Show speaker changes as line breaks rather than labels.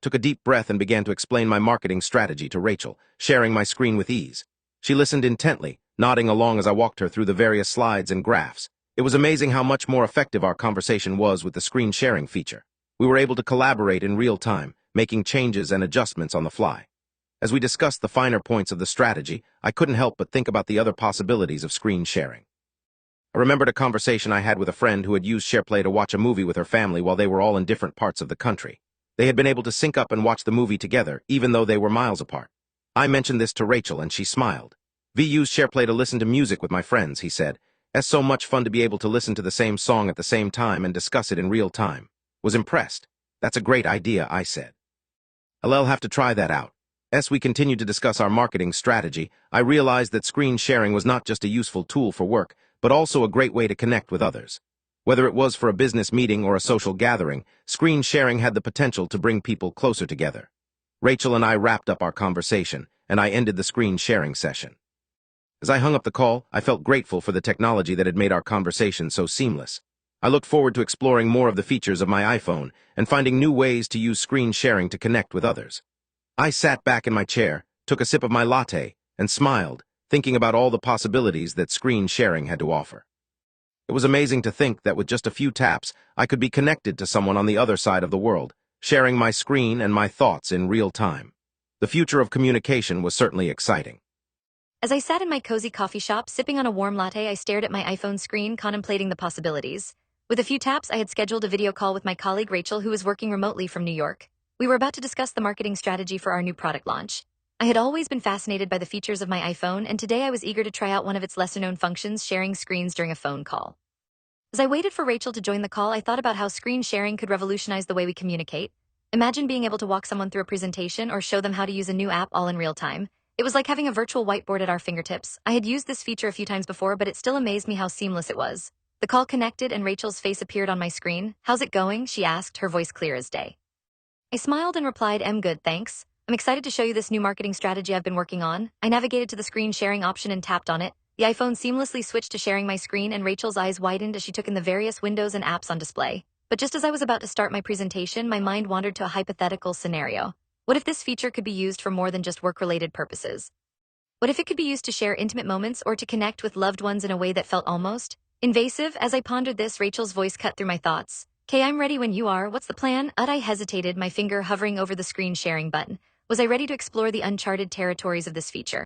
took a deep breath and began to explain my marketing strategy to Rachel, sharing my screen with ease. She listened intently, nodding along as I walked her through the various slides and graphs. It was amazing how much more effective our conversation was with the screen sharing feature. We were able to collaborate in real time, making changes and adjustments on the fly. As we discussed the finer points of the strategy, I couldn't help but think about the other possibilities of screen sharing. I remembered a conversation I had with a friend who had used SharePlay to watch a movie with her family while they were all in different parts of the country. They had been able to sync up and watch the movie together, even though they were miles apart. I mentioned this to Rachel, and she smiled. "We used SharePlay to listen to music with my friends," he said. "It's so much fun to be able to listen to the same song at the same time and discuss it in real time." Was impressed. "That's a great idea," I said. "I'll have to try that out." As we continued to discuss our marketing strategy, I realized that screen sharing was not just a useful tool for work, but also a great way to connect with others. Whether it was for a business meeting or a social gathering, screen sharing had the potential to bring people closer together. Rachel and I wrapped up our conversation, and I ended the screen sharing session. As I hung up the call, I felt grateful for the technology that had made our conversation so seamless. I looked forward to exploring more of the features of my iPhone and finding new ways to use screen sharing to connect with others. I sat back in my chair, took a sip of my latte, and smiled, thinking about all the possibilities that screen sharing had to offer. It was amazing to think that with just a few taps, I could be connected to someone on the other side of the world, sharing my screen and my thoughts in real time. The future of communication was certainly exciting.
As I sat in my cozy coffee shop, sipping on a warm latte, I stared at my iPhone screen, contemplating the possibilities. With a few taps, I had scheduled a video call with my colleague Rachel, who was working remotely from New York. We were about to discuss the marketing strategy for our new product launch. I had always been fascinated by the features of my iPhone, and today I was eager to try out one of its lesser-known functions, sharing screens during a phone call. As I waited for Rachel to join the call, I thought about how screen sharing could revolutionize the way we communicate. Imagine being able to walk someone through a presentation or show them how to use a new app all in real time. It was like having a virtual whiteboard at our fingertips. I had used this feature a few times before, but it still amazed me how seamless it was. The call connected and Rachel's face appeared on my screen. "How's it going?" she asked, her voice clear as day. I smiled and replied, "I'm good, thanks. I'm excited to show you this new marketing strategy I've been working on." I navigated to the screen sharing option and tapped on it. The iPhone seamlessly switched to sharing my screen, and Rachel's eyes widened as she took in the various windows and apps on display. But just as I was about to start my presentation, my mind wandered to a hypothetical scenario. What if this feature could be used for more than just work-related purposes? What if it could be used to share intimate moments or to connect with loved ones in a way that felt almost invasive? As I pondered this, Rachel's voice cut through my thoughts. "'Kay, I'm ready when you are. What's the plan?" I hesitated, my finger hovering over the screen sharing button. Was I ready to explore the uncharted territories of this feature?